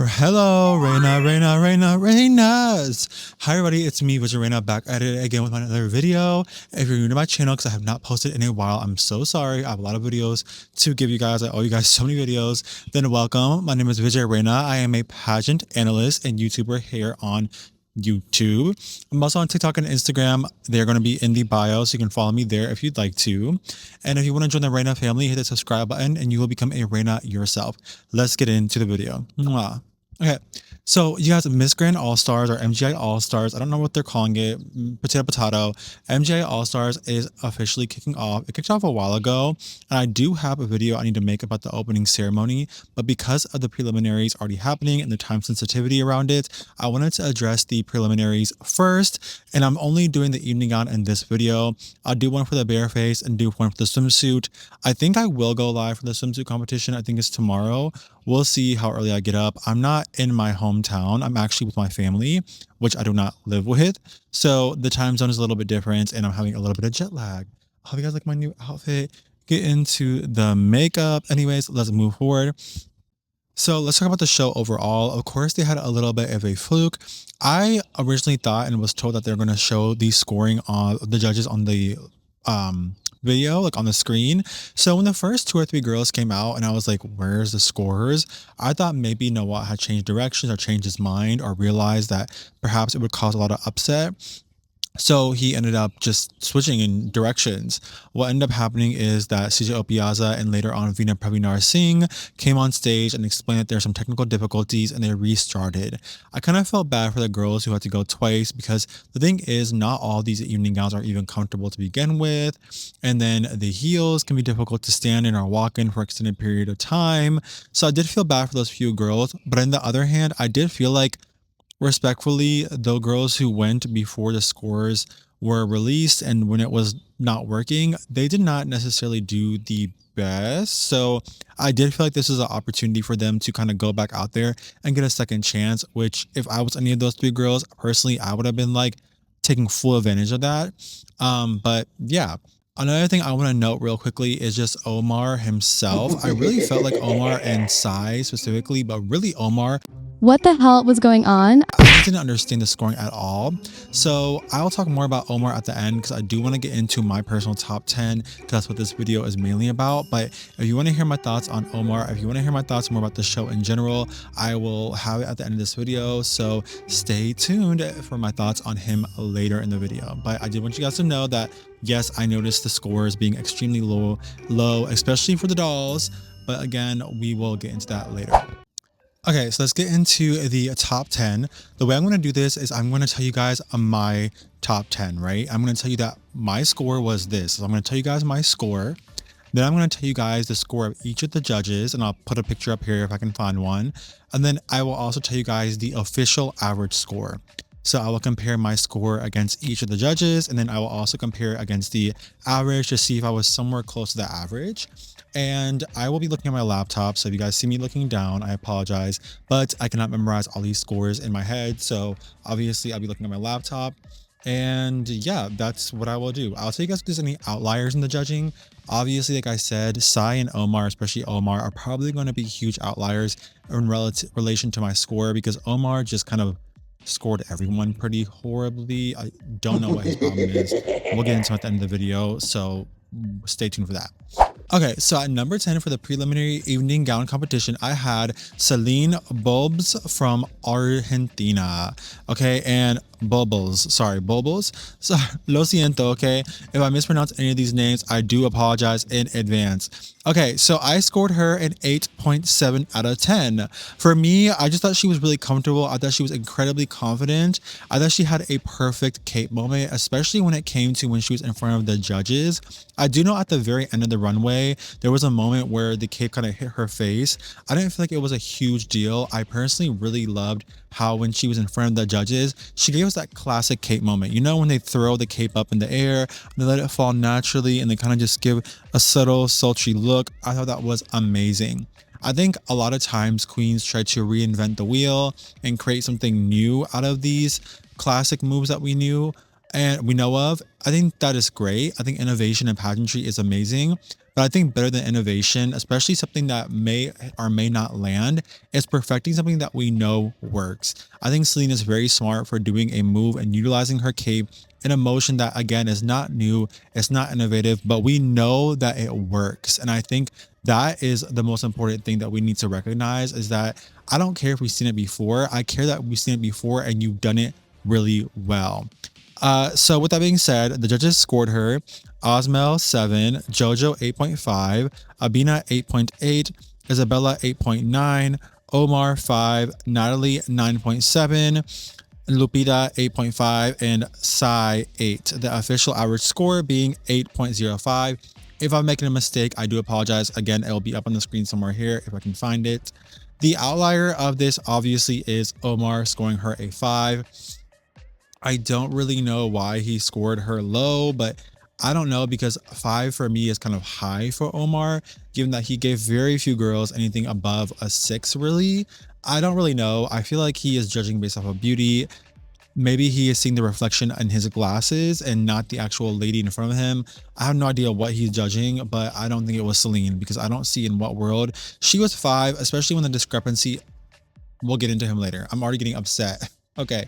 Hello, Reynas. Hi, everybody. It's me, Vijay Reyna, back at it again with another video. If you're new to my channel, because I have not posted in a while, I'm so sorry. I have a lot of videos to give you guys. I owe you guys so many videos. Then welcome. My name is Vijay Reyna. I am a pageant analyst and YouTuber here on YouTube. I'm also on TikTok and Instagram. They're going to be in the bio, so you can follow me there if you'd like to. And if you want to join the Reyna family, hit the subscribe button and you will become a Reyna yourself. Let's get into the video. Mwah. Okay, so you guys, Miss Grand All Stars or MGI All Stars, I don't know what they're calling it, potato potato. MGI All Stars is officially kicking off. It kicked off a while ago, and I do have a video I need to make about the opening ceremony, but because of the preliminaries already happening and the time sensitivity around it, I wanted to address the preliminaries first, and I'm only doing the evening gown in this video. I'll do one for the bare face and do one for the swimsuit. I think I will go live for the swimsuit competition. I think it's tomorrow. We'll see how early I get up. I'm not in my hometown. I'm actually with my family, which I do not live with. So the time zone is a little bit different and I'm having a little bit of jet lag. I hope you guys like my new outfit. Get into the makeup. Anyways, let's move forward. So let's talk about the show overall. Of course, they had a little bit of a fluke. I originally thought and was told that they're going to show the scoring on the judges on the video, like on the screen. So when the first 2 or 3 girls came out and I was like, where's the scores? I thought maybe Noah had changed directions or changed his mind or realized that perhaps it would cause a lot of upset. So he ended up just switching in directions. What ended up happening is that CJ Opiaza and later on Veena Pravinar Singh came on stage and explained that there are some technical difficulties and they restarted. I kind of felt bad for the girls who had to go twice because the thing is not all these evening gowns are even comfortable to begin with. And then the heels can be difficult to stand in or walk in for an extended period of time. So I did feel bad for those few girls. But on the other hand, I did feel like respectfully, the girls who went before the scores were released and when it was not working, they did not necessarily do the best. So I did feel like this is an opportunity for them to kind of go back out there and get a second chance, which if I was any of those 3 girls, personally, I would have been like taking full advantage of that. But yeah. Another thing I want to note real quickly is just Omar himself. I really felt like Omar and Sai specifically, but really Omar, what the hell was going on? I just didn't understand the scoring at all. So I'll talk more about Omar at the end because I do want to get into my personal top 10 because that's what this video is mainly about. But if you want to hear my thoughts on Omar, if you want to hear my thoughts more about the show in general, I will have it at the end of this video. So stay tuned for my thoughts on him later in the video. But I did want you guys to know that yes, I noticed the scores being extremely low, especially for the dolls. But again, we will get into that later. Okay, so let's get into the top 10. The way I'm going to do this is I'm going to tell you guys my top 10, right? I'm going to tell you that my score was this. So I'm going to tell you guys my score. Then I'm going to tell you guys the score of each of the judges, and I'll put a picture up here if I can find one. And then I will also tell you guys the official average score. So I will compare my score against each of the judges, and then I will also compare against the average to see if I was somewhere close to the average. And I will be looking at my laptop, so if you guys see me looking down, I apologize, but I cannot memorize all these scores in my head, so obviously I'll be looking at my laptop. And yeah, that's what I will do. I'll tell you guys if there's any outliers in the judging. Obviously, like I said, Sai and Omar, especially Omar, are probably going to be huge outliers in relation to my score because Omar just kind of scored everyone pretty horribly. I don't know what his problem is. We'll get into it at the end of the video, so stay tuned for that. Okay, so at number 10 for the preliminary evening gown competition, I had Celine Bulbs from Argentina. Okay, and Bulbos. So, lo siento, okay? If I mispronounce any of these names, I do apologize in advance. Okay, so I scored her an 8.7 out of 10. For me, I just thought she was really comfortable. I thought she was incredibly confident. I thought she had a perfect cape moment, especially when it came to when she was in front of the judges. I do know at the very end of the runway, there was a moment where the cape kind of hit her face. I didn't feel like it was a huge deal. I personally really loved how when she was in front of the judges, she gave us that classic cape moment. You know, when they throw the cape up in the air, they let it fall naturally, and they kind of just give a subtle, sultry look. I thought that was amazing. I think a lot of times queens try to reinvent the wheel and create something new out of these classic moves that we knew and we know of. I think that is great. I think innovation in pageantry is amazing. but I think better than innovation, especially something that may or may not land, is perfecting something that we know works. I think Celine is very smart for doing a move and utilizing her cape in a motion that again is not new, it's not innovative, but we know that it works. And I think that is the most important thing that we need to recognize, is that I don't care if we've seen it before. I care that we've seen it before and you've done it really well. So with that being said, the judges scored her Osmel 7, Jojo 8.5, Abina 8.8, Isabella 8.9, Omar 5, Natalie 9.7, Lupita 8.5, and Sai 8. The official average score being 8.05. If I'm making a mistake, I do apologize. Again, it'll be up on the screen somewhere here if I can find it. The outlier of this obviously is Omar, scoring her a 5. I don't really know why he scored her low, but I don't know, because 5 for me is kind of high for Omar, given that he gave very few girls anything above a 6 really. I don't really know. I feel like he is judging based off of beauty. Maybe he is seeing the reflection in his glasses and not the actual lady in front of him. I have no idea what he's judging, but I don't think it was Celine, because I don't see in what world she was 5, especially when the discrepancy, we'll get into him later. I'm already getting upset. Okay.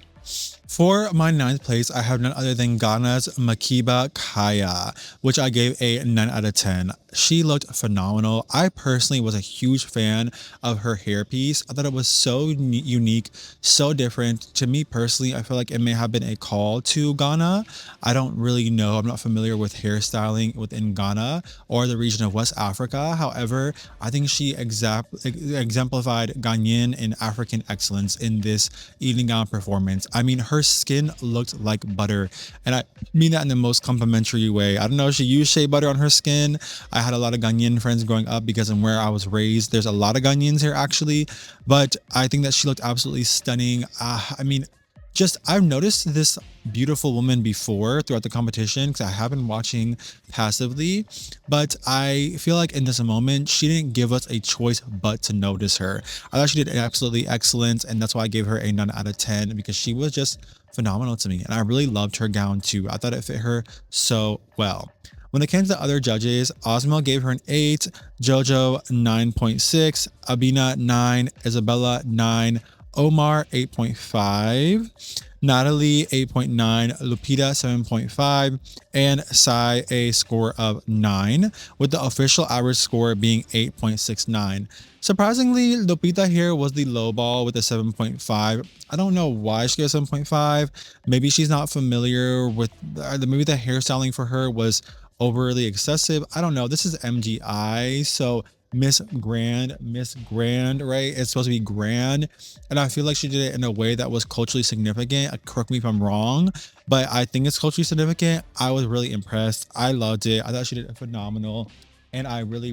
For my 9th place, I have none other than Ghana's Makiba Kaya, which I gave a 9 out of 10. She looked phenomenal. I personally was a huge fan of her hairpiece. I thought it was so unique, so different. To me personally, I feel like it may have been a call to Ghana. I don't really know. I'm not familiar with hairstyling within Ghana or the region of West Africa. However, I think she exemplified Ghanaian and African excellence in this evening gown performance. I mean, her skin looked like butter, and I mean that in the most complimentary way. I don't know if she used shea butter on her skin. I had a lot of Ghanaian friends growing up, because in where I was raised, there's a lot of Ghanaians here actually, but I think that she looked absolutely stunning. I mean, just, I've noticed this beautiful woman before throughout the competition, because I have been watching passively, but I feel like in this moment, she didn't give us a choice but to notice her. I thought she did absolutely excellent, and that's why I gave her a 9 out of 10, because she was just phenomenal to me, and I really loved her gown too. I thought it fit her so well. When it came to the other judges, Osmo gave her an 8, Jojo 9.6, Abina 9, Isabella 9, Omar 8.5, Natalie 8.9, Lupita 7.5, and Sai a score of 9, with the official average score being 8.69. Surprisingly, Lupita here was the low ball with a 7.5. I don't know why she got 7.5. Maybe she's not familiar with maybe the hairstyling for her was overly excessive. I don't know. This is MGI, so Miss Grand, right? It's supposed to be grand. And I feel like she did it in a way that was culturally significant. Correct me if I'm wrong, but I think it's culturally significant. I was really impressed. I loved it. I thought she did phenomenal. And I really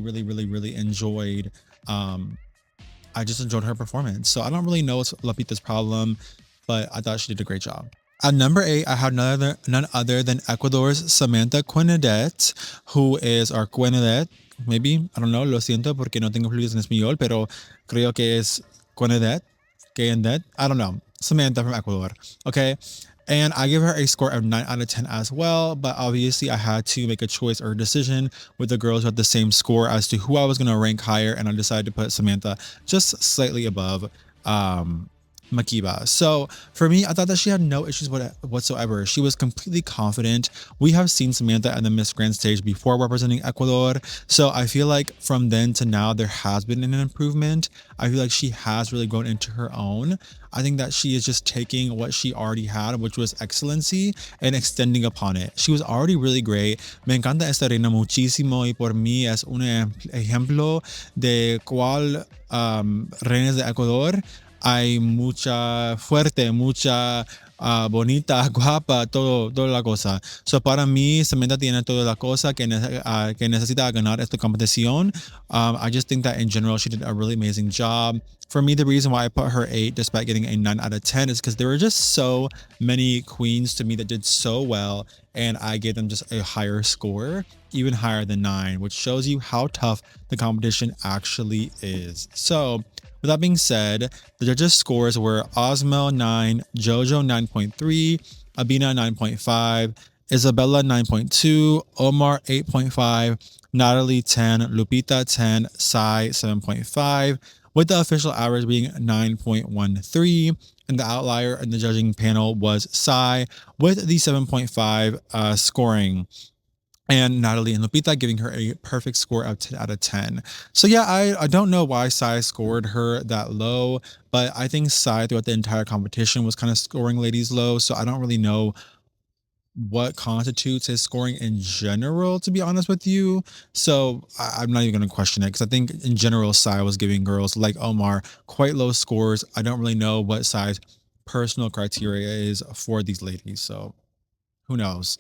enjoyed, I just enjoyed her performance. So I don't really know what's Lapita's problem, but I thought she did a great job. At number 8, I have none other than Ecuador's Samantha Quinedette, who is our Quinedette. Maybe, I don't know, lo siento porque no tengo fluidez en español, pero creo que es Quinedette, I don't know. Samantha from Ecuador, okay? And I give her a score of 9 out of 10 as well, but obviously I had to make a choice or a decision with the girls who had the same score as to who I was going to rank higher, and I decided to put Samantha just slightly above Makiba. So for me, I thought that she had no issues whatsoever. She was completely confident. We have seen Samantha at the Miss Grand stage before representing Ecuador, so I feel like from then to now there has been an improvement. I feel like she has really grown into her own. I think that she is just taking what she already had, which was excellency, and extending upon it. She was already really great. Me encanta esta reina muchísimo, y por mí es un ejemplo de cuál reinas de Ecuador hay mucha fuerte, mucha bonita, guapa, toda la cosa. So para mí, Samantha tiene toda la cosa que necesita ganar esta competición. I just think that in general, she did a really amazing job. For me, the reason why I put her 8 despite getting a 9 out of 10 is because there were just so many queens to me that did so well, and I gave them just a higher score, even higher than 9, which shows you how tough the competition actually is. So with that being said, the judges' scores were Osmo 9, Jojo 9.3, Abina 9.5, Isabella 9.2, Omar 8.5, Natalie 10, Lupita 10, Sai 7.5, with the official average being 9.13. And the outlier in the judging panel was Sai with the 7.5 scoring, and Natalie and Lupita giving her a perfect score of 10 out of 10. So yeah, I don't know why Sai scored her that low, but I think Sai throughout the entire competition was kind of scoring ladies low. So I don't really know what constitutes his scoring in general, to be honest with you. So I'm not even going to question it, because I think in general, Sai was giving girls like Omar quite low scores. I don't really know what Sai's personal criteria is for these ladies. So who knows?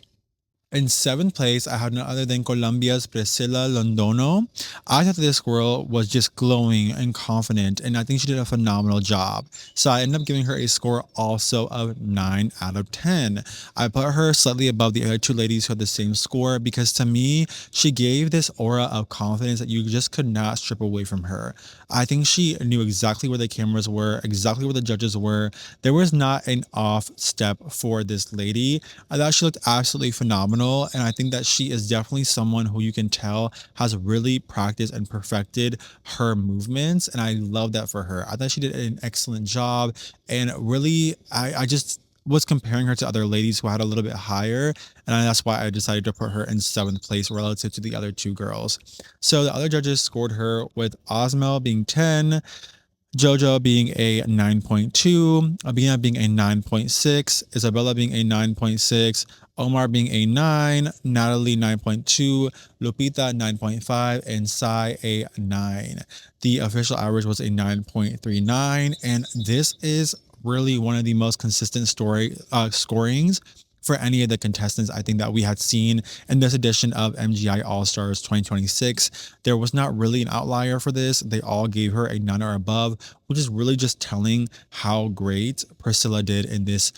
In seventh place, I had none other than Colombia's Priscilla Londono. I thought this girl was just glowing and confident, and I think she did a phenomenal job. So I ended up giving her a score also of 9 out of 10. I put her slightly above the other two ladies who had the same score, because to me, she gave this aura of confidence that you just could not strip away from her. I think she knew exactly where the cameras were, exactly where the judges were. There was not an off step for this lady. I thought she looked absolutely phenomenal, and I think that she is definitely someone who you can tell has really practiced and perfected her movements, and I love that for her. I thought she did an excellent job, and really, I just was comparing her to other ladies who had a little bit higher, and that's why I decided to put her in seventh place relative to the other two girls. So the other judges scored her with Osmel being 10, Jojo being a 9.2, Abina being a 9.6, Isabella being a 9.6, Omar being a 9, Natalie 9.2, Lupita 9.5, and Sai a 9. The official average was a 9.39, and this is really one of the most consistent scorings for any of the contestants I think that we had seen in this edition of MGI All Stars 2026. There was not really an outlier for this. They all gave her a 9 or above, which is really just telling how great Priscilla did in this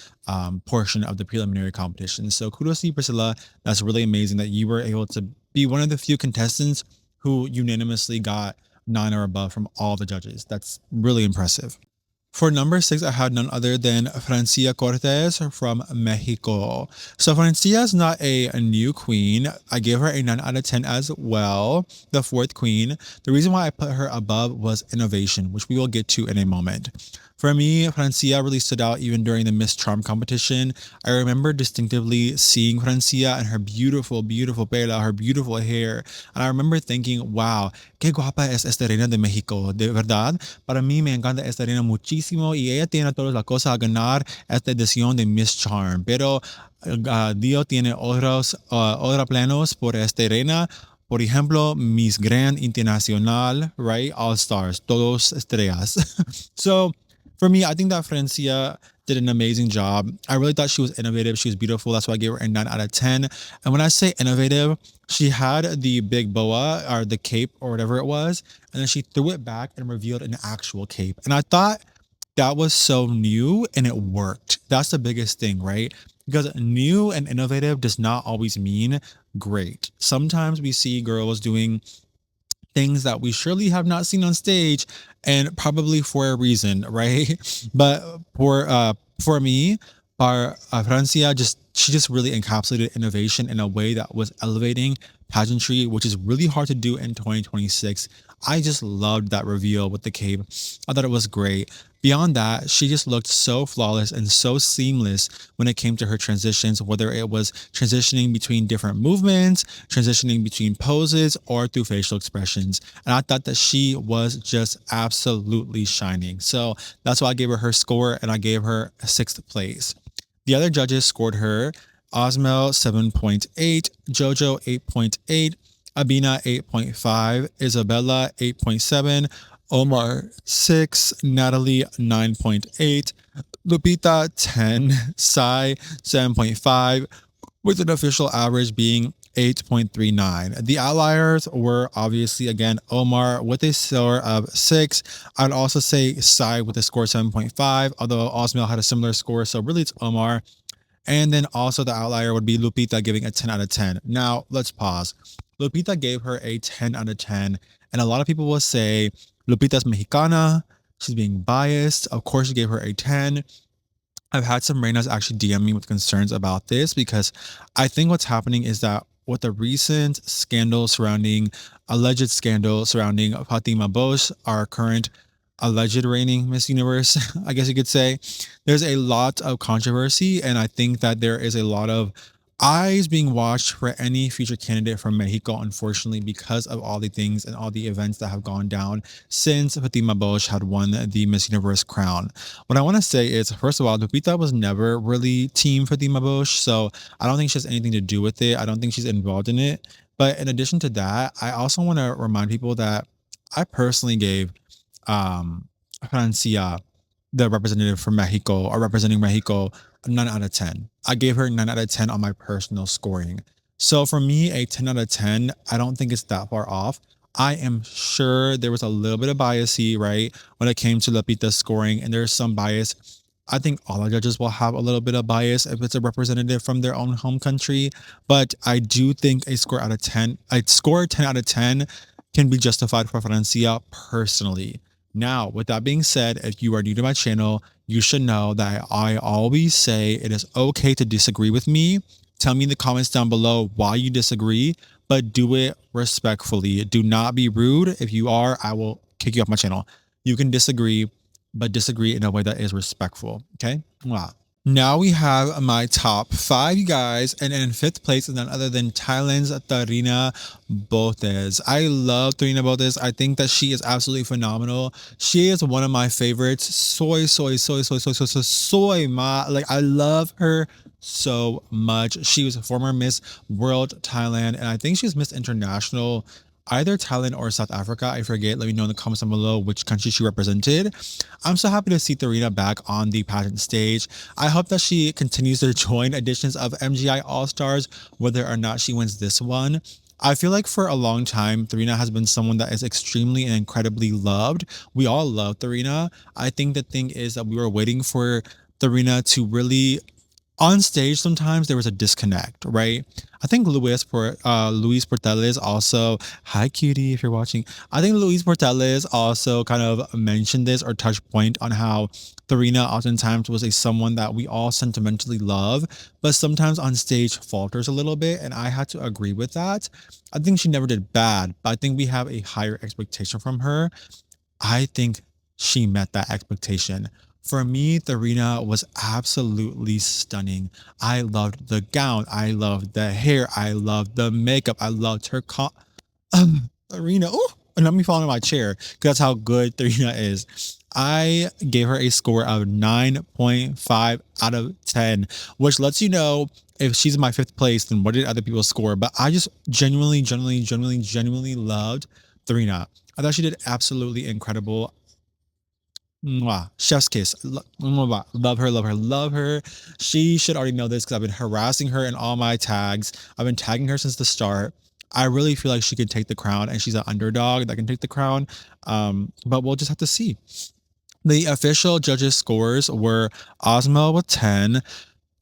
portion of the preliminary competition. So kudos to you, Priscilla. That's really amazing that you were able to be one of the few contestants who unanimously got 9 or above from all the judges. That's really impressive. For number 6, I had none other than Francia Cortez from Mexico. So Francia is not a new queen. I gave her a 9 out of 10 as well, the fourth queen. The reason why I put her above was innovation, which we will get to in a moment. For me, Francia really stood out even during the Miss Charm competition. I remember distinctively seeing Francia and her beautiful, beautiful pela, her beautiful hair. And I remember thinking, wow, qué guapa es esta reina de México. De verdad, para mí me encanta esta reina muchísimo, y ella tiene todas las cosas a ganar esta edición de Miss Charm. Pero Dios tiene otros planos por esta reina. Por ejemplo, Miss Grand Internacional, right? All Stars, todos estrellas. So for me, I think that Francia did an amazing job. I really thought she was innovative. She was beautiful. That's why I gave her a 9 out of 10. And when I say innovative, she had the big boa or the cape or whatever it was, and then she threw it back and revealed an actual cape. And I thought that was so new, and it worked. That's the biggest thing, right? Because new and innovative does not always mean great. Sometimes we see girls doing things that we surely have not seen on stage, and probably for a reason, right? But for me, Francia she just really encapsulated innovation in a way that was elevating pageantry, which is really hard to do in 2026. I just loved that reveal with the cape. I thought it was great. Beyond that, she just looked so flawless and so seamless when it came to her transitions, whether it was transitioning between different movements, transitioning between poses, or through facial expressions. And I thought that she was just absolutely shining. So that's why I gave her score, and I gave her 6th place. The other judges scored her Osmel 7.8, Jojo 8.8, Abina 8.5, Isabella 8.7, Omar 6, Natalie 9.8, Lupita 10, Sai 7.5, with an official average being 8.39. The outliers were obviously, again, Omar with a score of 6. I'd also say Sai with a score 7.5, although Osmel had a similar score, so really it's Omar. And then also the outlier would be Lupita giving a 10 out of 10. Now, let's pause. Lupita gave her a 10 out of 10, and a lot of people will say Lupita's Mexicana, she's being biased. Of course, she gave her a 10. I've had some Reynas actually DM me with concerns about this because I think what's happening is that with the recent alleged scandal surrounding Fatima Bosch, our current alleged reigning Miss Universe, I guess you could say, there's a lot of controversy. And I think that there is a lot of eyes being watched for any future candidate from Mexico, unfortunately, because of all the things and all the events that have gone down since Fatima Bosch had won the Miss Universe crown. What I want to say is, first of all, Lupita was never really team Fatima Bosch, so I don't think she has anything to do with it. I don't think she's involved in it. But in addition to that, I also want to remind people that I personally gave Francia, the representative from Mexico or representing Mexico, a 9 out of 10. I gave her 9 out of 10 on my personal scoring. So for me, a 10 out of 10, I don't think it's that far off. I am sure there was a little bit of biasy, right, when it came to Lupita's scoring, and there's some bias. I think all the judges will have a little bit of bias if it's a representative from their own home country, but I do think a score 10 out of 10 can be justified for Francia personally. Now, with that being said, if you are new to my channel, you should know that I always say it is okay to disagree with me. Tell me in the comments down below why you disagree, but do it respectfully. Do not be rude. If you are, I will kick you off my channel. You can disagree, but disagree in a way that is respectful. Okay? Wow. Now we have my top 5, you guys, and in 5th place is none other than Thailand's Tarina Botes. I love Tarina Botes. I think that she is absolutely phenomenal. She is one of my favorites. Soy ma. Like, I love her so much. She was a former Miss World Thailand, and I think she's Miss International, either Thailand or South Africa. I forget. Let me know in the comments down below which country she represented. I'm so happy to see Tarina back on the pageant stage. I hope that she continues to join editions of MGI All-Stars, whether or not she wins this one. I feel like for a long time, Tarina has been someone that is extremely and incredibly loved. We all love Tarina. I think the thing is that we were waiting for Tarina to really on stage. Sometimes there was a disconnect, right? I think Luis Portales also, hi cutie if you're watching. I think Luis Portales also kind of mentioned this or touched point on how Tarina oftentimes was someone that we all sentimentally love, but sometimes on stage falters a little bit, and I had to agree with that. I think she never did bad, but I think we have a higher expectation from her. I think she met that expectation. For me, Tarina was absolutely stunning. I loved the gown. I loved the hair. I loved the makeup. I loved her Tarina. Oh, and let me fall in my chair because that's how good Tarina is. I gave her a score of 9.5 out of 10, which lets you know if she's in my 5th place, then what did other people score? But I just genuinely loved Tarina. I thought she did absolutely incredible. Mwah. Chef's kiss. Love her, love her, love her. She should already know this because I've been harassing her in all my tags. I've been tagging her since the start. I really feel like she could take the crown, and she's an underdog that can take the crown. But we'll just have to see. The official judges' scores were Osmo with 10,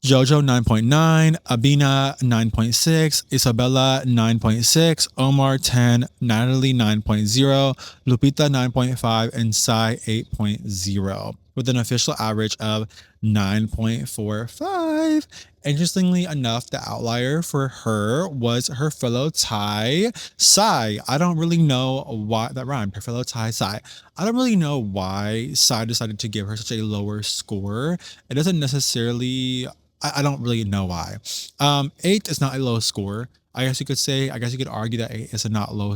Jojo 9.9, Abina 9.6, Isabella 9.6, Omar 10, Natalie 9.0, Lupita 9.5, and Sai 8.0, with an official average of 9.45. Interestingly enough, the outlier for her was her fellow Thai, Sai. I don't really know why that rhymed. Her fellow Thai, Sai. I don't really know why Sai decided to give her such a lower score. It doesn't necessarily, I don't really know why. 8 is not a low score. I guess you could say, I guess you could argue that 8 is not a low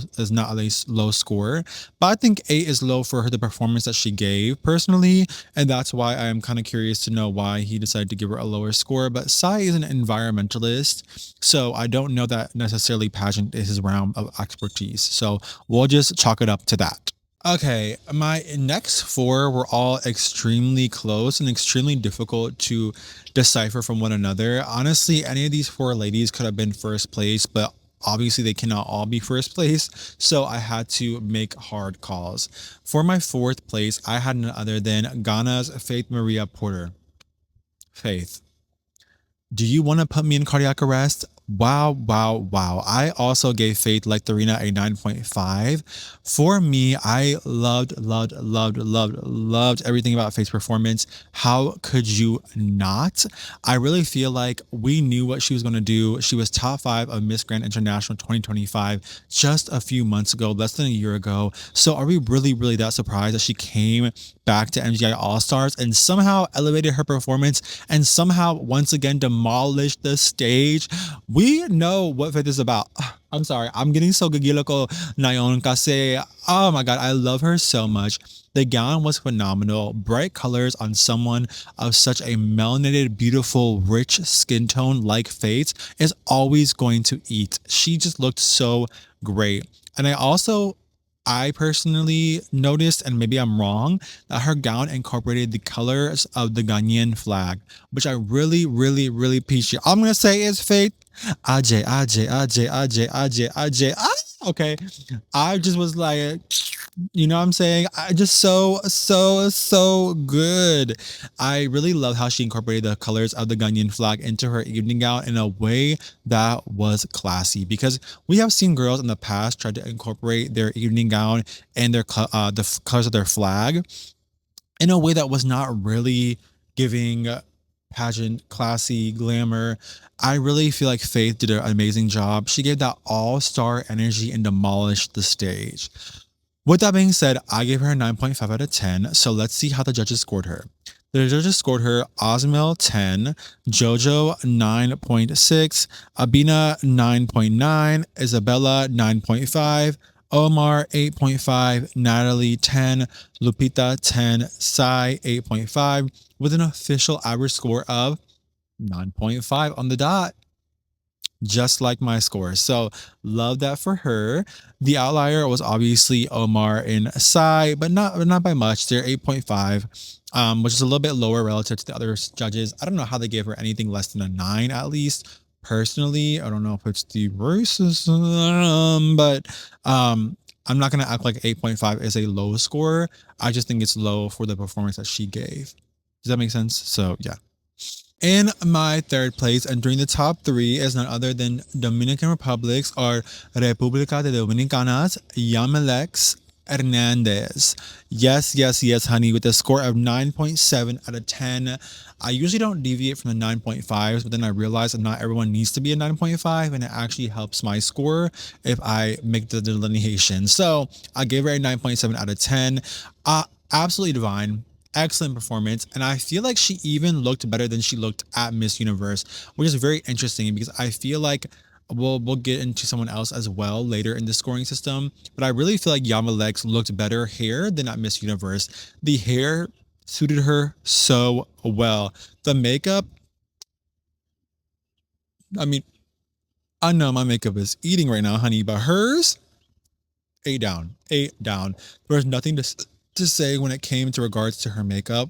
score, but I think 8 is low for the performance that she gave personally, and that's why I am kind of curious to know why he decided to give her a lower score. But Sai is an environmentalist, so I don't know that necessarily pageant is his realm of expertise. So we'll just chalk it up to that. Okay, my next 4 were all extremely close and extremely difficult to decipher from one another. Honestly, any of these 4 ladies could have been first place, but obviously they cannot all be first place, so I had to make hard calls. For my 4th place, I had none other than Ghana's Faith Maria Porter. Faith, do you want to put me in cardiac arrest? Wow, wow, wow. I also gave Faith like Reyna a 9.5. For me, I loved everything about Faith's performance. How could you not? I really feel like we knew what she was going to do. She was top 5 of Miss Grand International 2025 just a few months ago, less than a year ago. So are we really that surprised that she came back to MGI All Stars and somehow elevated her performance and somehow once again demolished the stage? We know what Faith is about. I'm sorry, I'm getting so gigilo ko ngayon kasi, oh my god, I love her so much. The gown was phenomenal. Bright colors on someone of such a melanated, beautiful, rich skin tone like Faith is always going to eat. She just looked so great. And I personally noticed, and maybe I'm wrong, that her gown incorporated the colors of the Ghanaian flag, which I really appreciate. I'm gonna say is Faith. Ajay, Ajay, Ajay, Ajay, Ajay, Ajay. Ah, okay. I just was like, you know what I'm saying? I just so good. I really love how she incorporated the colors of the Ghanaian flag into her evening gown in a way that was classy, because we have seen girls in the past try to incorporate their evening gown and the colors of their flag in a way that was not really giving pageant, classy, glamour. I really feel like Faith did an amazing job. She gave that all-star energy and demolished the stage. With that being said, I gave her a 9.5 out of 10. So let's see how the judges scored her. The judges scored her Osmel 10, Jojo 9.6, Abina 9.9, Isabella 9.5, Omar 8.5, Natalie 10, Lupita 10, Sai 8.5, with an official average score of 9.5 on the dot, just like my score. So love that for her. The outlier was obviously Omar and Sai, but not by much. They're 8.5, which is a little bit lower relative to the other judges. I don't know how they gave her anything less than a 9 at least. Personally, I don't know if it's the racism, but I'm not gonna act like 8.5 is a low score. I just think it's low for the performance that she gave. Does that make sense? So yeah. In my third place, entering the top 3 is none other than Dominican Republic's or República de Dominicanas, Yamalex Hernandez. Yes, honey, with a score of 9.7 out of 10. I usually don't deviate from the 9.5s, but then I realized that not everyone needs to be a 9.5, and it actually helps my score if I make the delineation. So I gave her a 9.7 out of 10. Absolutely divine. Excellent performance, and I feel like she even looked better than she looked at Miss Universe, which is very interesting because I feel like we'll get into someone else as well later in the scoring system, but I really feel like Yamalex looked better hair than at Miss Universe. The hair suited her so well. The makeup, I mean, I know my makeup is eating right now, honey, but hers, 8 down, 8 down. There was nothing to say when it came to regards to her makeup.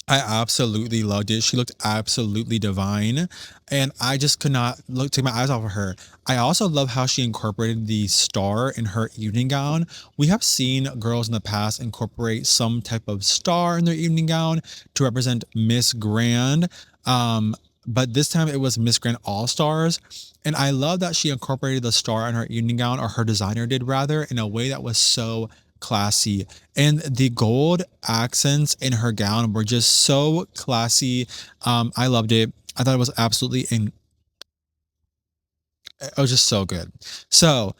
I absolutely loved it. She looked absolutely divine, and I just could not take my eyes off of her. I also love how she incorporated the star in her evening gown. We have seen girls in the past incorporate some type of star in their evening gown to represent Miss Grand. But this time it was Miss Grand All Stars. And I love that she incorporated the star in her evening gown, or her designer did rather, in a way that was so classy. And the gold accents in her gown were just so classy. I loved it. I thought it was it was just so good. So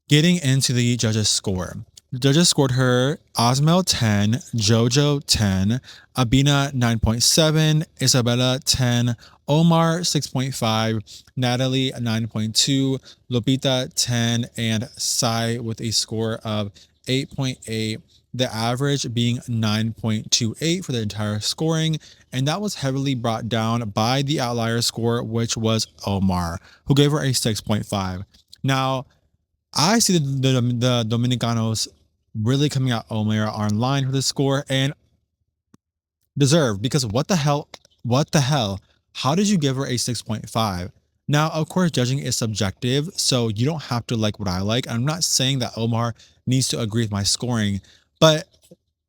getting into the judges score. The judges scored her Osmel 10, Jojo 10, Abina 9.7, Isabella 10, Omar 6.5, Natalie 9.2, Lupita 10, and Sai with a score of 8.8, the average being 9.28 for the entire scoring. And that was heavily brought down by the outlier score, which was Omar, who gave her a 6.5. Now, I see the Dominicanos really coming out Omar online for this score, and deserved, because what the hell? What the hell? How did you give her a 6.5? Now, of course, judging is subjective, so you don't have to like what I like. I'm not saying that Omar needs to agree with my scoring, but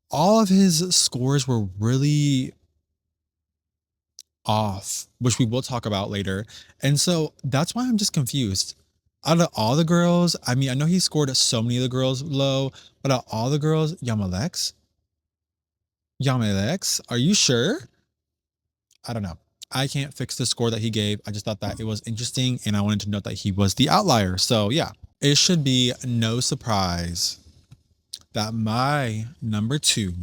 all of his scores were really off, which we will talk about later. And so that's why I'm just confused. Out of all the girls, I mean, I know he scored so many of the girls low, but out of all the girls, Yamalex, are you sure? I don't know. I can't fix the score that he gave. I just thought that it was interesting and I wanted to note that he was the outlier. So yeah, it should be no surprise that my number 2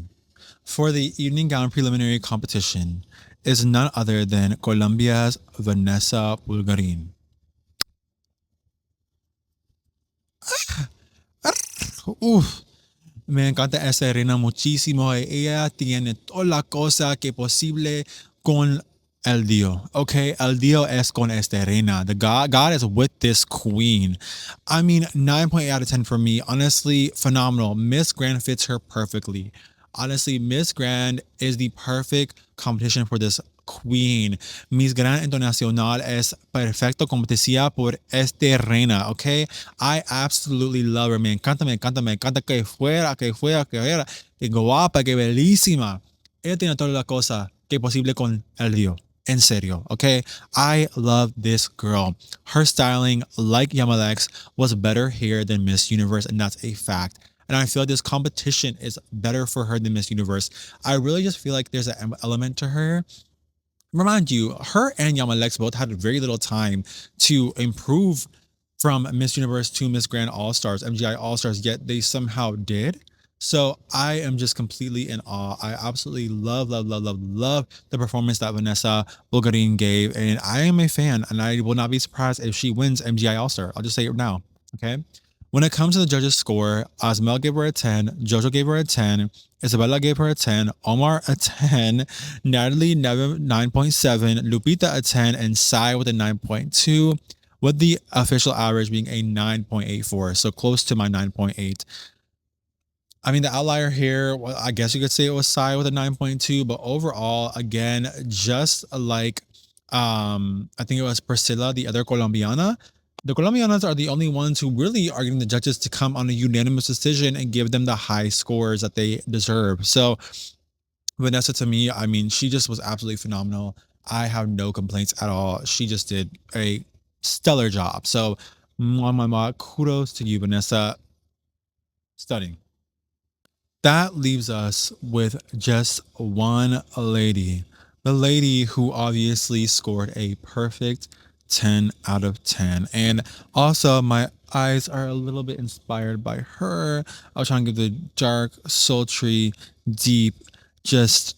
for the evening gown preliminary competition is none other than Colombia's Vanessa Bulgarin. Uf, me encanta esa reina muchísimo. Ella tiene toda la cosa que posible con el Dio. Okay, el Dio es con esta reina. The God is with this queen. I mean, 9.8 out of 10 for me. Honestly, phenomenal. Miss Grand fits her perfectly. Honestly, Miss Grand is the perfect competition for this queen. Miss Grand Internacional es perfecto competición por esta reina, okay? I absolutely love her. Me encanta, me encanta, me encanta que fuera, que fuera, que fuera. Que guapa, que bellísima. Ella tiene toda la cosa que posible con el Dio. En serio, okay? I love this girl. Her styling, like Yamalex, was better here than Miss Universe, and that's a fact. And I feel like this competition is better for her than Miss Universe. I really just feel like there's an element to her. Remind you, her and Yamalex both had very little time to improve from Miss Universe to Miss Grand All Stars, MGI All Stars, yet they somehow did. So I am just completely in awe. I absolutely love the performance that Vanessa Bulgarin gave. And I am a fan, and I will not be surprised if she wins MGI All-Star. I'll just say it now. Okay. When it comes to the judges' score, Asmel gave her a 10, Jojo gave her a 10, Isabella gave her a 10, Omar a 10, Natalie 9.7, Lupita a 10, and Sai with a 9.2, with the official average being a 9.84, so close to my 9.8. I mean, the outlier here, well, I guess you could say it was Sai with a 9.2, but overall, again, just like I think it was Priscilla, the other Colombiana. The Colombianas are the only ones who really are getting the judges to come on a unanimous decision and give them the high scores that they deserve. So Vanessa, to me, I mean, she just was absolutely phenomenal. I have no complaints at all. She just did a stellar job. So, kudos to you, Vanessa. Stunning. That leaves us with just one lady. The lady who obviously scored a perfect 10 out of 10. And also, my eyes are a little bit inspired by her. I was trying to give the dark, sultry, deep, just,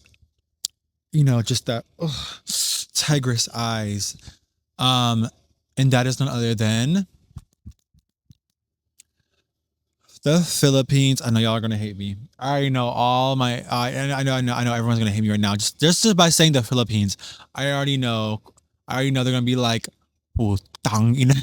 just that tigress eyes. And that is none other than the Philippines. I know y'all are gonna hate me. I already know I know everyone's gonna hate me right now. Just by saying the Philippines, I already know they're gonna be like, putang ina.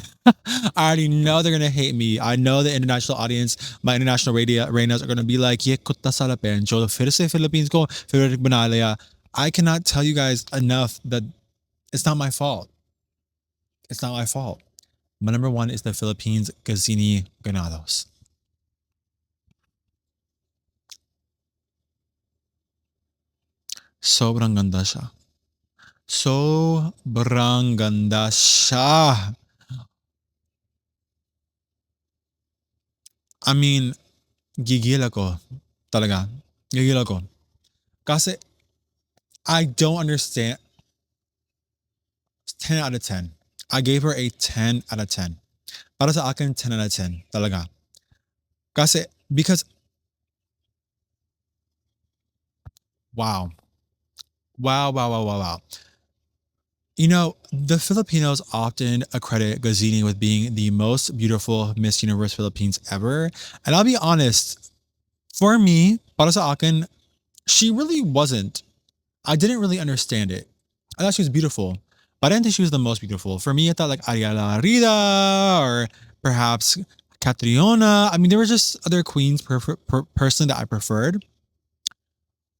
I already know they're gonna hate me. I know the international audience, my international Reynas are gonna be like, ye kutta salapen, jo the Philippines ko, banalaya. I cannot tell you guys enough that it's not my fault. It's not my fault. My number 1 is the Philippines, Gazini Ganados. Sobrang ganda siya. Sobrang ganda siya. I mean, gigil ako. Talaga. Gigil ako. Kasi, I don't understand. 10 out of 10. I gave her a 10 out of 10. Para sa akin, 10 out of 10. Talaga. Kasi, because, wow. Wow. The Filipinos often accredit Gazini with being the most beautiful Miss Universe Philippines ever. And I'll be honest, for me, para sa akin, she really wasn't. I didn't really understand it. I thought she was beautiful, but I didn't think she was the most beautiful. For me, I thought like Ariela Rida or perhaps Catriona. I mean, there were just other queens personally that I preferred.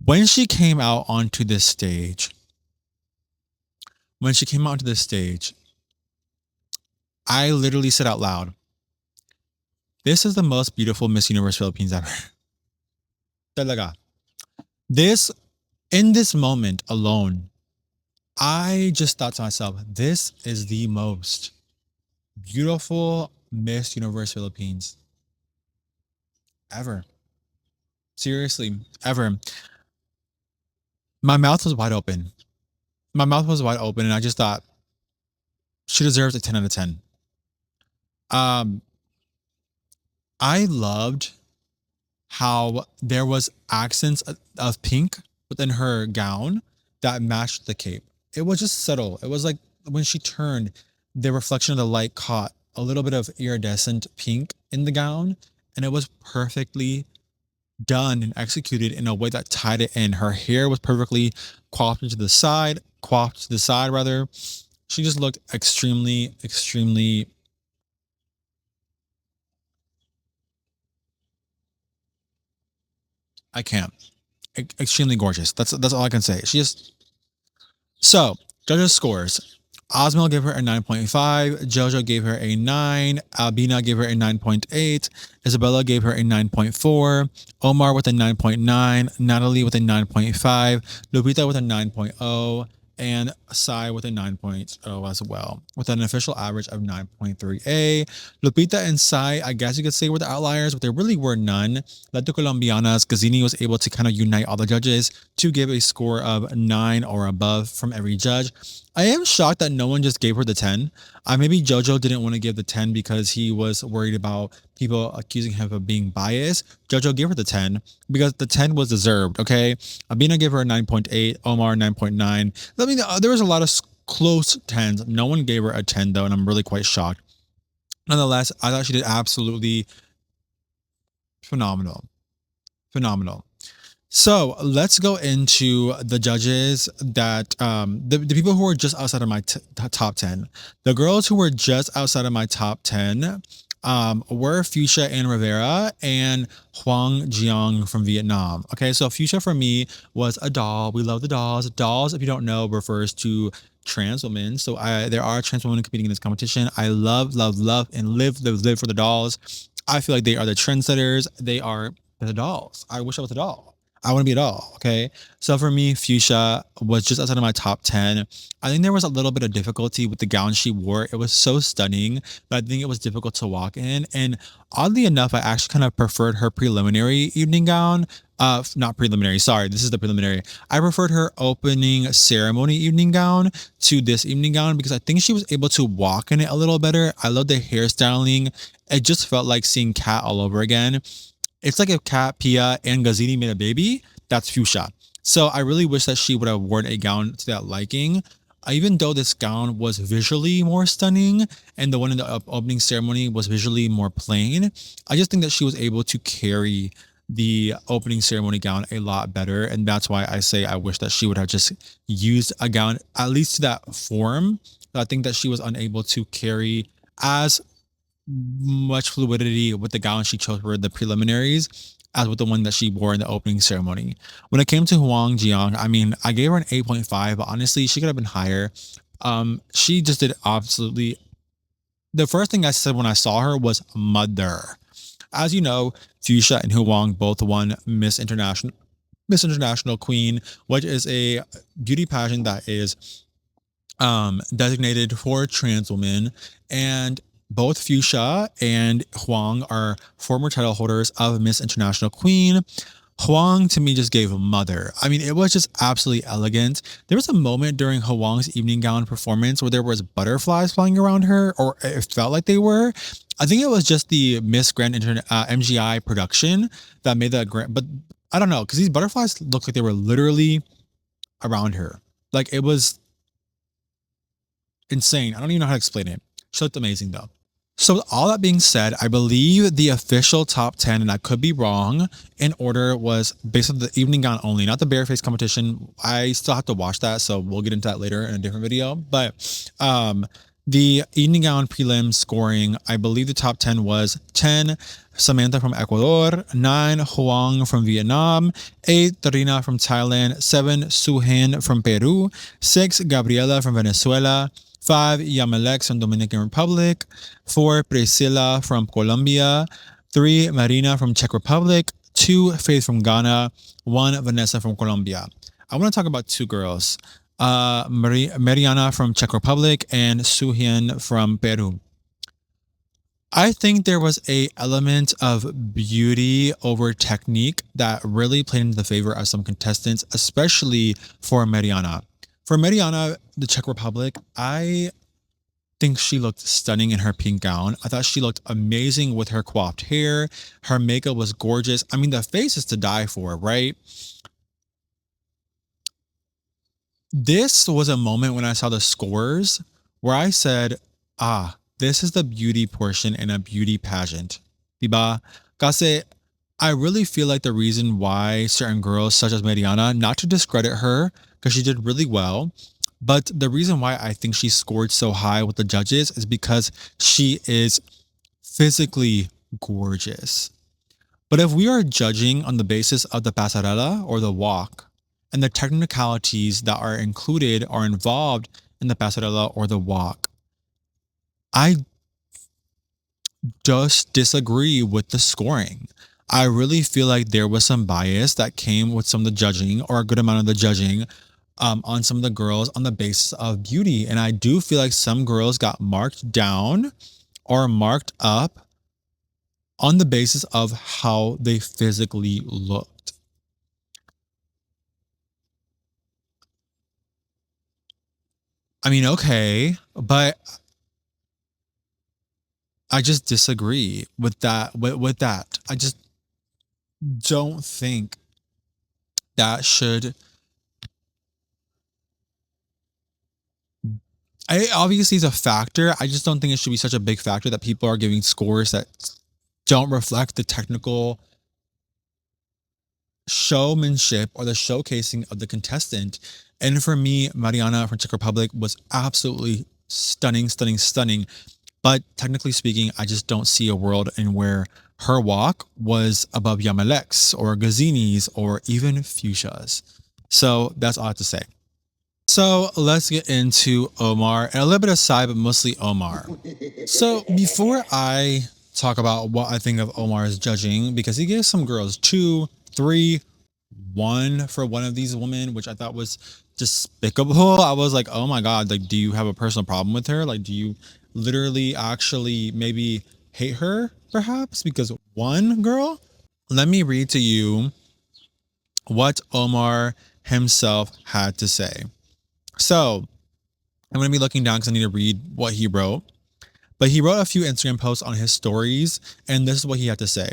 When she came out onto this stage, I literally said out loud, this is the most beautiful Miss Universe Philippines ever. Talaga. In this moment alone, I just thought to myself, this is the most beautiful Miss Universe Philippines ever. Seriously, ever. My mouth was wide open. My mouth was wide open, and I just thought she deserves a 10 out of 10. Um, I loved how there was accents of pink within her gown that matched the cape. It was just subtle. It was like when she turned, the reflection of the light caught a little bit of iridescent pink in the gown, and it was perfectly done and executed in a way that tied it in. Her hair was perfectly coiffed to the side rather. She just looked extremely, extremely. I can't. Extremely gorgeous. That's all I can say. She just so judges scores. Osmel gave her a 9.5, Jojo gave her a 9, Albina gave her a 9.8, Isabella gave her a 9.4, Omar with a 9.9, Natalie with a 9.5, Lupita with a 9.0, and Sai with a 9.0 as well, with an official average of 9.3A. Lupita and Sai, I guess you could say, were the outliers, but there really were none. Led to Colombianas, Gazini was able to kind of unite all the judges to give a score of 9 or above from every judge. I am shocked that no one just gave her the 10. Maybe Jojo didn't want to give the 10 because he was worried about people accusing him of being biased. Jojo gave her the 10 because the 10 was deserved, okay? Abina gave her a 9.8, Omar 9.9. I mean, there was a lot of close 10s. No one gave her a 10 though, and I'm really quite shocked. Nonetheless, I thought she did absolutely phenomenal. Phenomenal. So let's go into the judges that the people who were just outside of my top 10. The girls who were just outside of my top 10 were Fuchsia and Rivera and Huang Jiang from Vietnam. Okay, so Fuchsia for me was a doll. We love the dolls. Dolls, if you don't know, refers to trans women. So there are trans women competing in this competition. I love, and live for the dolls. I feel like they are the trendsetters. They are the dolls. I wish I was a doll. I want to be a doll. Okay. So for me, Fuchsia was just outside of my top 10. I think there was a little bit of difficulty with the gown she wore. It was so stunning, but I think it was difficult to walk in. And oddly enough, I actually kind of preferred her preliminary evening gown. Not preliminary. Sorry, this is the preliminary. I preferred her opening ceremony evening gown to this evening gown because I think she was able to walk in it a little better. I love the hairstyling. It just felt like seeing Kat all over again. It's like if Kat, Pia, and Gazini made a baby, that's Fuchsia. So I really wish that she would have worn a gown to that liking. Even though this gown was visually more stunning and the one in the opening ceremony was visually more plain, I just think that she was able to carry the opening ceremony gown a lot better. And that's why I say I wish that she would have just used a gown, at least to that form. I think that she was unable to carry as much fluidity with the gown she chose for the preliminaries as with the one that she wore in the opening ceremony. When it came to Huang Jiang, I mean, I gave her an 8.5, but honestly, she could have been higher. She just did absolutely. The first thing I said when I saw her was mother. As you know, Fuchsia and Huang both won Miss International Queen, which is a beauty pageant that is designated for trans women, and both Fuchsia and Huang are former title holders of Miss International Queen. Huang to me just gave mother. I mean, it was just absolutely elegant. There was a moment during Huang's evening gown performance where there was butterflies flying around her, or it felt like they were. I think it was just the Miss Grand MGI production that made that grand, but I don't know, because these butterflies looked like they were literally around her. Like it was insane. I don't even know how to explain it. She looked amazing though. So with all that being said, I believe the official top 10, and I could be wrong, in order was based on the evening gown only, not the bareface competition. I still have to watch that, so we'll get into that later in a different video. But the evening gown prelim scoring, I believe the top 10 was 10, Samantha from Ecuador, 9, Huang from Vietnam, 8, Reyna from Thailand, 7, Suhin from Peru, 6, Gabriela from Venezuela, 5, Yamalex from Dominican Republic, 4, Priscilla from Colombia, 3, Marina from Czech Republic, 2, Faith from Ghana, 1, Vanessa from Colombia. I want to talk about two girls. Mariana from Czech Republic, and Suhyun from Peru. I think there was a element of beauty over technique that really played into the favor of some contestants, especially for Mariana. For Mariana, the Czech Republic, I think she looked stunning in her pink gown. I thought she looked amazing with her coiffed hair. Her makeup was gorgeous. I mean, the face is to die for, right? This was a moment when I saw the scores where I said, this is the beauty portion in a beauty pageant. Diba? Kasi I really feel like the reason why certain girls such as Mariana, not to discredit her, because she did really well, but the reason why I think she scored so high with the judges is because she is physically gorgeous. But if we are judging on the basis of the pasarela or the walk and the technicalities that are included or involved in the pasarela or the walk, I just disagree with the scoring. I really feel like there was some bias that came with some of the judging, or a good amount of the judging, on some of the girls on the basis of beauty. And I do feel like some girls got marked down or marked up on the basis of how they physically looked. I mean, okay, but I just disagree with that. With that, I just don't think that should. I obviously is a factor. I just don't think it should be such a big factor that people are giving scores that don't reflect the technical showmanship or the showcasing of the contestant. And for me, Mariana from Czech Republic was absolutely stunning, stunning, stunning. But technically speaking, I just don't see a world in where her walk was above Yamalek's or Gazini's or even Fuchsia's. So that's all I have to say. So let's get into Omar, and a little bit aside, but mostly Omar. So before I talk about what I think of Omar's judging, because he gave some girls 2, 3, 1 for one of these women, which I thought was despicable. I was like, oh my God, like, do you have a personal problem with her? Like, do you literally actually maybe hate her perhaps? Because one girl, let me read to you what Omar himself had to say. So I'm going to be looking down because I need to read what he wrote. But he wrote a few Instagram posts on his stories, and this is what he had to say.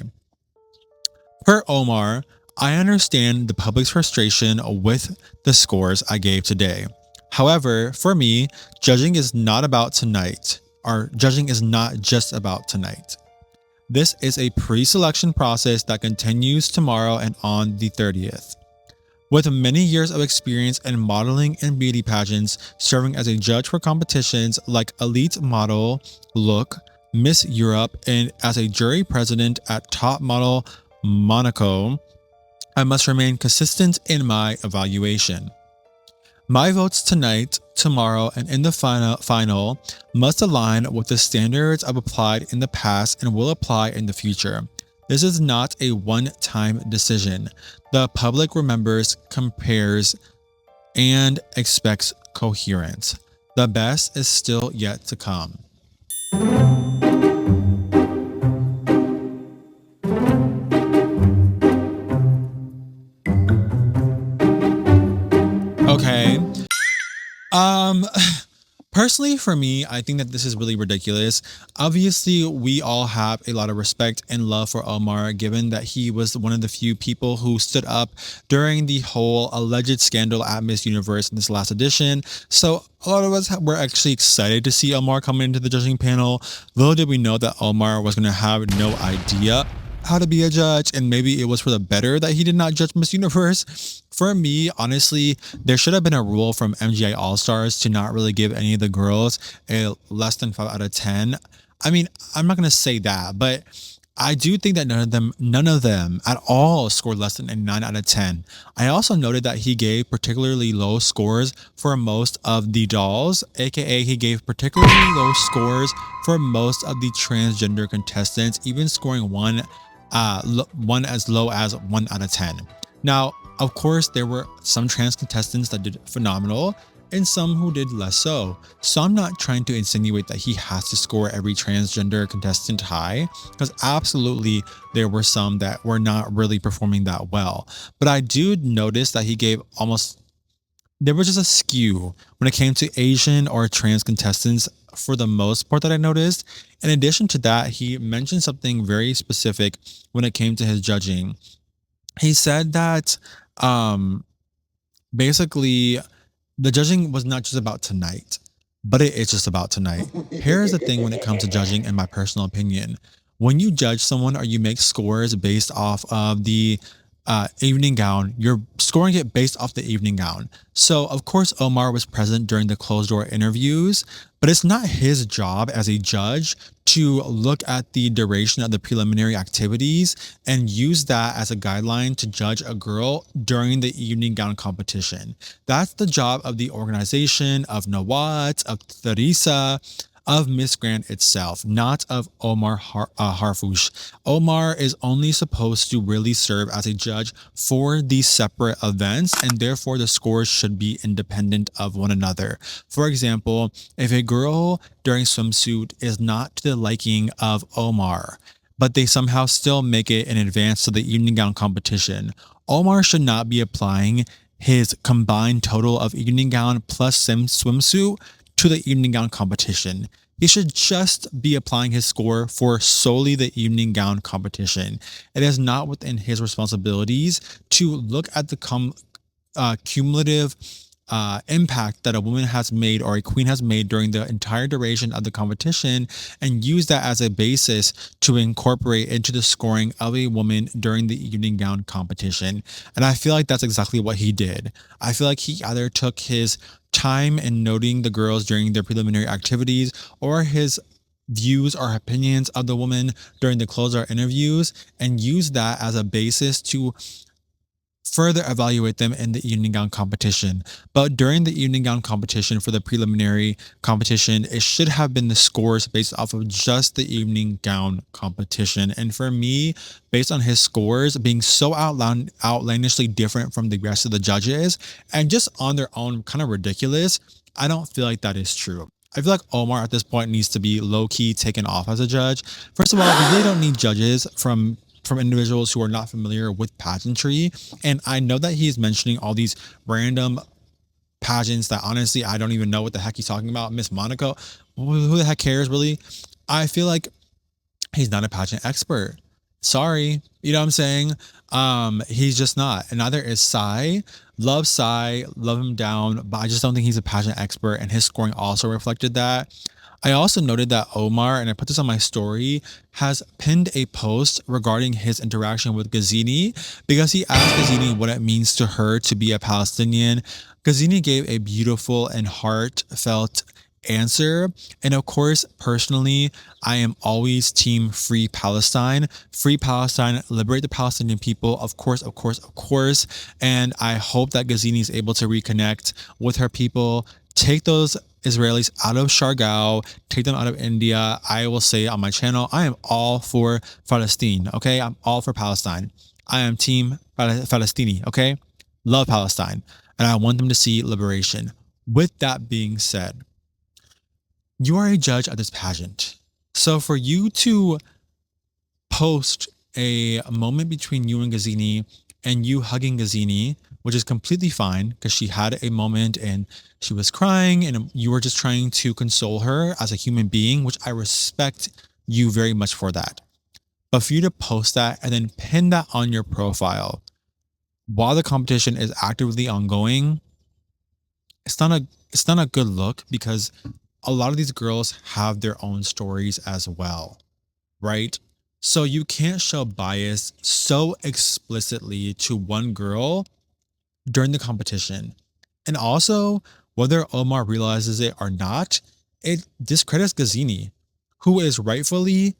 Per Omar, I understand the public's frustration with the scores I gave today. However, for me, judging is not about tonight, or judging is not just about tonight. This is a pre-selection process that continues tomorrow and on the 30th. With many years of experience in modeling and beauty pageants, serving as a judge for competitions like Elite Model, Look, Miss Europe, and as a jury president at Top Model Monaco, I must remain consistent in my evaluation. My votes tonight, tomorrow, and in the final must align with the standards I've applied in the past and will apply in the future. This is not a one-time decision. The public remembers, compares, and expects coherence. The best is still yet to come. Okay. Personally, for me, I think that this is really ridiculous. Obviously, we all have a lot of respect and love for Omar, given that he was one of the few people who stood up during the whole alleged scandal at Miss Universe in this last edition. So a lot of us were actually excited to see Omar come into the judging panel. Little did we know that Omar was going to have no idea how to be a judge, and maybe it was for the better that he did not judge Miss Universe. For me, honestly, there should have been a rule from MGIAllStars to not really give any of the girls a less than 5 out of 10. I mean, I'm not going to say that, but I do think that none of them at all scored less than a 9 out of 10. I also noted that he gave particularly low scores for most of the dolls, aka he gave particularly low scores for most of the transgender contestants, even scoring one as low as 1 out of 10. Now, of course, there were some trans contestants that did phenomenal, and some who did less so. So I'm not trying to insinuate that he has to score every transgender contestant high, because absolutely there were some that were not really performing that well. But I do notice that he gave almost, there was just a skew when it came to Asian or trans contestants for the most part that I noticed. In addition to that, he mentioned something very specific when it came to his judging. He said that basically the judging was not just about tonight, but it is just about tonight. Here's the thing when it comes to judging, in my personal opinion. When you judge someone or you make scores based off of the evening gown, you're scoring it based off the evening gown. So, of course, Omar was present during the closed door interviews, but it's not his job as a judge to look at the duration of the preliminary activities and use that as a guideline to judge a girl during the evening gown competition. That's the job of the organization, of Nawat, of Theresa, of Miss Grand itself, not of Omar Harfouche. Omar is only supposed to really serve as a judge for these separate events, and therefore the scores should be independent of one another. For example, if a girl during swimsuit is not to the liking of Omar, but they somehow still make it in advance to the evening gown competition, Omar should not be applying his combined total of evening gown plus swimsuit to the evening gown competition. He should just be applying his score for solely the evening gown competition. It is not within his responsibilities to look at the cumulative impact that a woman has made or a queen has made during the entire duration of the competition and use that as a basis to incorporate into the scoring of a woman during the evening gown competition. And I feel like that's exactly what he did. I feel like he either took his time in noting the girls during their preliminary activities or his views or opinions of the woman during the closeout interviews and use that as a basis to further evaluate them in the evening gown competition. But during the evening gown competition for the preliminary competition, it should have been the scores based off of just the evening gown competition. And for me, based on his scores being so outlandishly different from the rest of the judges and just on their own kind of ridiculous, I don't feel like that is true. I feel like Omar at this point needs to be low-key taken off as a judge. First of all, we really don't need judges from individuals who are not familiar with pageantry. And I know that he's mentioning all these random pageants that honestly, I don't even know what the heck he's talking about. Miss Monaco, who the heck cares really? I feel like he's not a pageant expert. Sorry. You know what I'm saying? He's just not. And neither is Sai. Love Sai, love him down, but I just don't think he's a pageant expert, and his scoring also reflected that. I also noted that Omar, and I put this on my story, has pinned a post regarding his interaction with Ghazini because he asked Ghazini what it means to her to be a Palestinian. Ghazini gave a beautiful and heartfelt answer. And of course, personally, I am always team Free Palestine. Free Palestine, liberate the Palestinian people. Of course, of course, of course. And I hope that Ghazini is able to reconnect with her people, take those Israelis out of Shargao, take them out of India. I will say on my channel, I am all for Palestine, okay? I'm all for Palestine. I am team Palestini, okay? Love Palestine. And I want them to see liberation. With that being said, you are a judge at this pageant. So for you to post a moment between you and Ghazini and you hugging Ghazini, which is completely fine because she had a moment and she was crying and you were just trying to console her as a human being, which I respect you very much for that. But for you to post that and then pin that on your profile while the competition is actively ongoing, it's not a good look because a lot of these girls have their own stories as well, right? So you can't show bias so explicitly to one girl during the competition. And also, whether Omar realizes it or not, it discredits Ghazini, who is rightfully,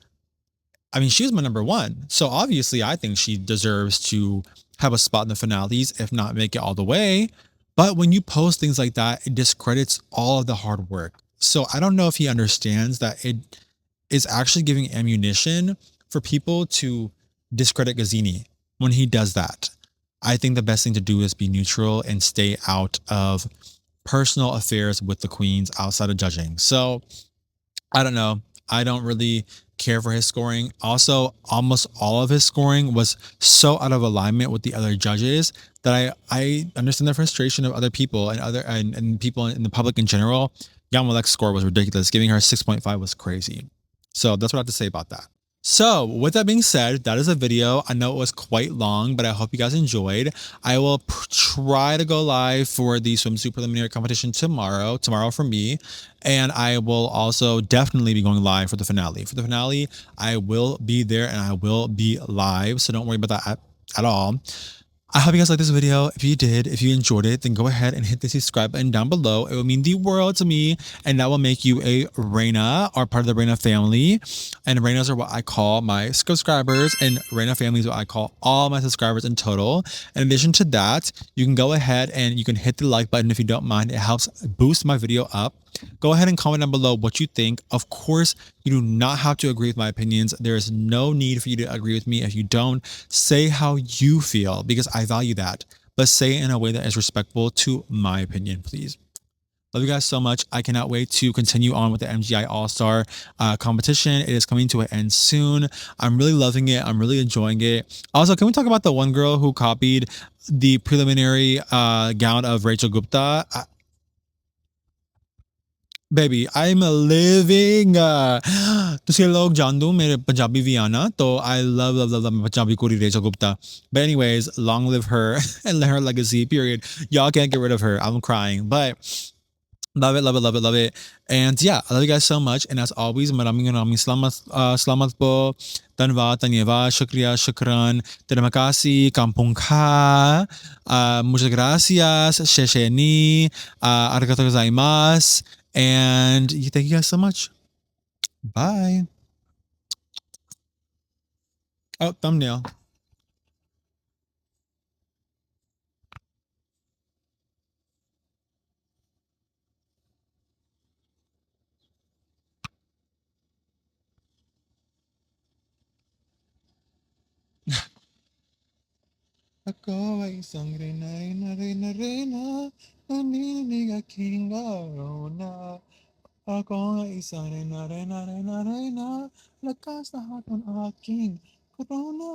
I mean, she was my number one. So obviously, I think she deserves to have a spot in the finales, if not make it all the way. But when you post things like that, it discredits all of the hard work. So I don't know if he understands that it is actually giving ammunition for people to discredit Ghazini when he does that. I think the best thing to do is be neutral and stay out of personal affairs with the queens outside of judging. So I don't know. I don't really care for his scoring. Also, almost all of his scoring was so out of alignment with the other judges that I understand the frustration of other people and people in the public in general. Yamalek's score was ridiculous. Giving her 6.5 was crazy. So that's what I have to say about that. So with that being said, that is a video. I know it was quite long, but I hope you guys enjoyed. I will try to go live for the swimsuit preliminary competition tomorrow for me. And I will also definitely be going live for the finale. For the finale, I will be there and I will be live. So don't worry about that at all. I hope you guys liked this video. If you did, if you enjoyed it, then go ahead and hit the subscribe button down below. It will mean the world to me, and that will make you a Reyna or part of the Reyna family. And Reynas are what I call my subscribers, and Reyna family is what I call all my subscribers in total. In addition to that, you can go ahead and you can hit the like button if you don't mind. It helps boost my video up. Go ahead and comment down below what you think. Of course, you do not have to agree with my opinions. There is no need for you to agree with me. If you don't, say how you feel because I value that. But say it in a way that is respectful to my opinion, please. Love you guys so much. I cannot wait to continue on with the MGI All-Star competition. It is coming to an end soon. I'm really loving it. I'm really enjoying it. Also, can we talk about the one girl who copied the preliminary gown of Rachel Gupta? Baby, I'm living तुसी लोग जान दो मेरे पंजाबी भी आना तो I love my Punjabi kuri Rachel Gupta. But anyways, long live her and her legacy, period. Y'all can't get rid of her. I'm crying. But love it, love it, love it, love it. And yeah, I love you guys so much. And as always, maraming salamat po. Tanwa, tanyeva, shukriya, shukran. Terima kasih, kampung ka. Muchas gracias, shesheni, arigatou gozaimasu. And thank you guys so much. Bye. Oh, thumbnail. Ako ay isang reyna, nanininig aking arona. Ako ay isang reyna, lakas lahat ng aking corona.